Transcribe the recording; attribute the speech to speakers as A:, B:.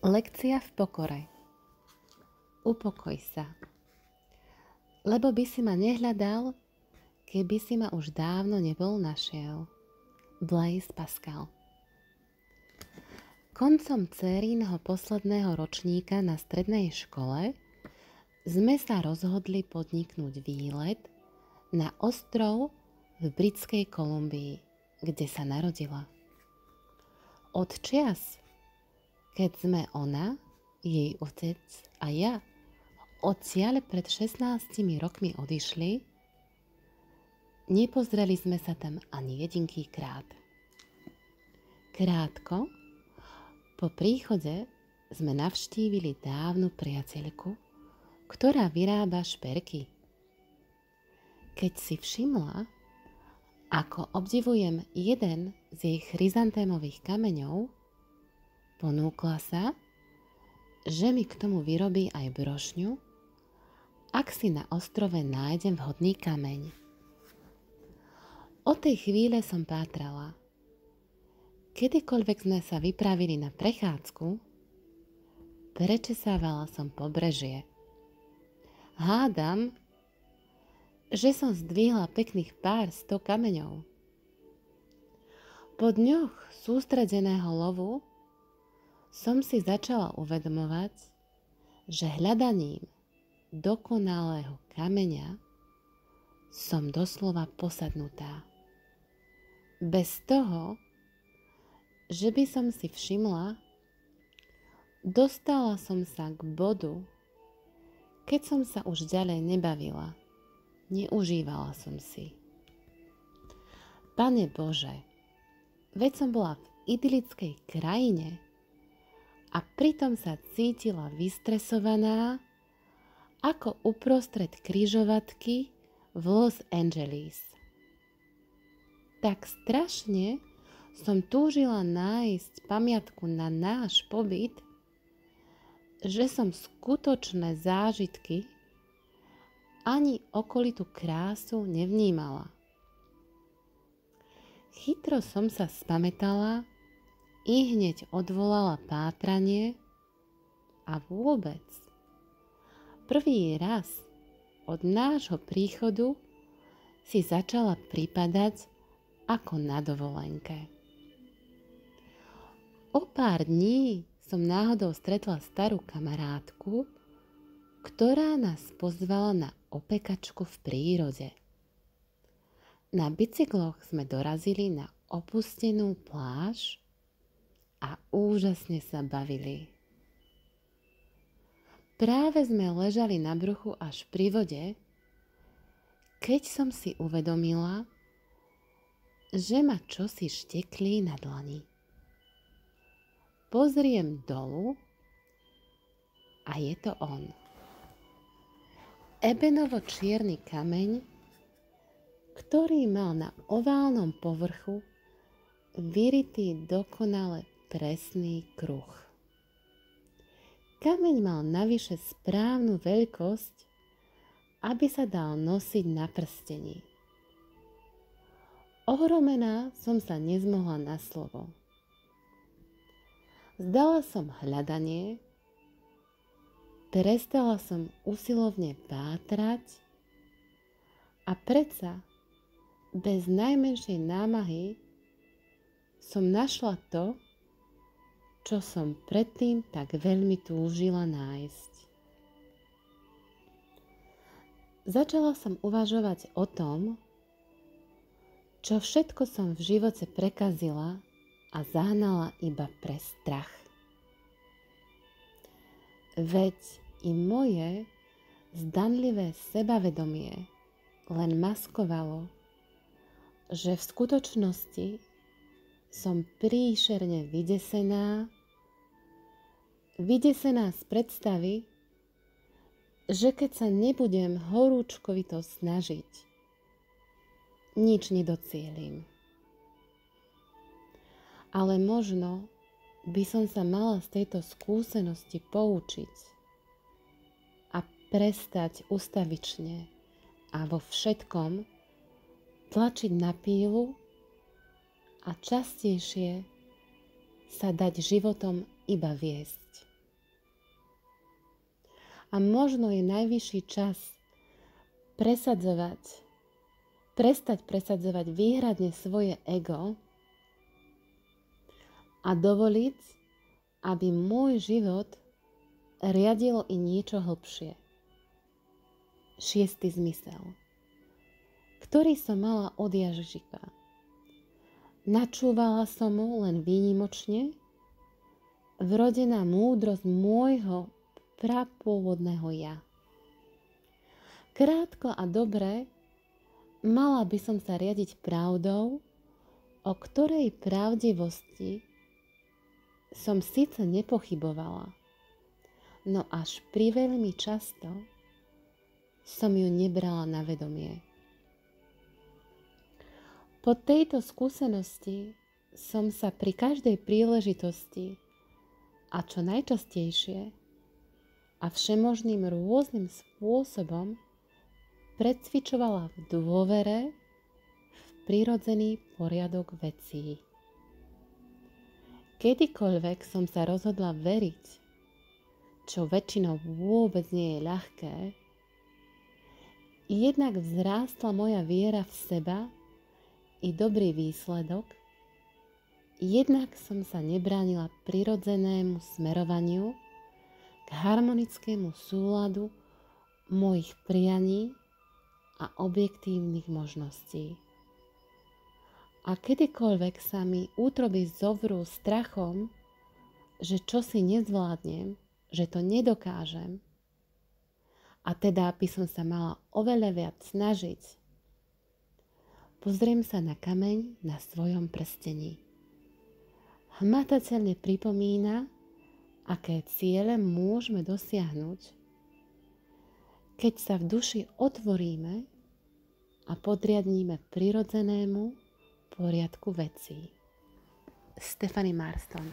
A: Lekcia v pokore. Upokoj sa. Lebo by si ma nehľadal, keby si ma už dávno nebol našiel. Blaise Pascal. Koncom dcérínho posledného ročníka na strednej škole sme sa rozhodli podniknúť výlet na ostrov v Britskej Kolumbii, kde sa narodila. Od čias, keď sme ona, jej otec a ja odtiaľ pred 16 rokmi odišli, nepozreli sme sa tam ani jedinký krát. Krátko po príchode sme navštívili dávnu priateľku, ktorá vyrába šperky. Keď si všimla, ako obdivujem jeden z jej chryzantémových kameňov, ponúkla sa, že mi k tomu vyrobí aj brošňu, ak si na ostrove nájdem vhodný kameň. Od tej chvíle som pátrala. Kedykoľvek sme sa vypravili na prechádzku, prečesávala som pobrežie. Hádam, že som zdvihla pekných pár 100 kameňov. Po dňoch sústredeného lovu som si začala uvedomovať, že hľadaním dokonalého kameňa som doslova posadnutá. Bez toho, že by som si všimla, dostala som sa k bodu, keď som sa už ďalej nebavila, neužívala som si. Pane Bože, veď som bola v idylickej krajine, a pritom sa cítila vystresovaná ako uprostred križovatky v Los Angeles. Tak strašne som túžila nájsť pamiatku na náš pobyt, že som skutočné zážitky ani okolitú krásu nevnímala. Chytro som sa spamätala i hneď odvolala pátranie a vôbec prvý raz od nášho príchodu si začala pripadať ako na dovolenke. O pár dní som náhodou stretla starú kamarátku, ktorá nás pozvala na opekačku v prírode. Na bicykloch sme dorazili na opustenú pláž a úžasne sa bavili. Práve sme ležali na bruchu až pri vode, keď som si uvedomila, že ma čosi šteklí na dlani. Pozriem dolu a je to on. Ebenovo-čierny kameň, ktorý mal na oválnom povrchu vyrytý dokonale presný kruh. Kameň mal navyše správnu veľkosť, aby sa dal nosiť na prstení. Ohromená som sa nezmohla na slovo. Zdala som hľadanie, prestala som usilovne pátrať a predsa bez najmenšej námahy som našla to, čo som predtým tak veľmi túžila nájsť. Začala som uvažovať o tom, čo všetko som v živote prekazila a zahnala iba pre strach. Veď i moje zdanlivé sebavedomie len maskovalo, že v skutočnosti som príšerne vydesená z predstavy, že keď sa nebudem horúčkovito snažiť, nič nedocielim. Ale možno by som sa mala z tejto skúsenosti poučiť a prestať ustavične a vo všetkom tlačiť na pílu a častejšie sa dať životom iba viesť. A možno je najvyšší čas prestať presadzovať výhradne svoje ego a dovoliť, aby môj život riadilo i niečo hlbšie. 6. zmysel, ktorý som mala od Ježiša. Načúvala som mu len výnimočne, vrodená múdrosť môjho prapôvodného ja. Krátko a dobre, mala by som sa riadiť pravdou, o ktorej pravdivosti som síce nepochybovala, no až priveľmi často som ju nebrala na vedomie. Po tejto skúsenosti som sa pri každej príležitosti a čo najčastejšie a všemožným rôznym spôsobom precvičovala v dôvere v prirodzený poriadok vecí. Kedykoľvek som sa rozhodla veriť, čo väčšinou vôbec nie je ľahké, jednak vzrástla moja viera v seba i dobrý výsledok, jednak som sa nebránila prirodzenému smerovaniu k harmonickému súladu mojich prianí a objektívnych možností. A kedykoľvek sa mi útroby zovrú strachom, že čosi nezvládnem, že to nedokážem, a teda by som sa mala oveľa viac snažiť, pozriem sa na kameň na svojom prstení. Hmatateľne pripomína, aké ciele môžeme dosiahnuť, keď sa v duši otvoríme a podriadníme prirodzenému poriadku vecí. Stephanie Marston.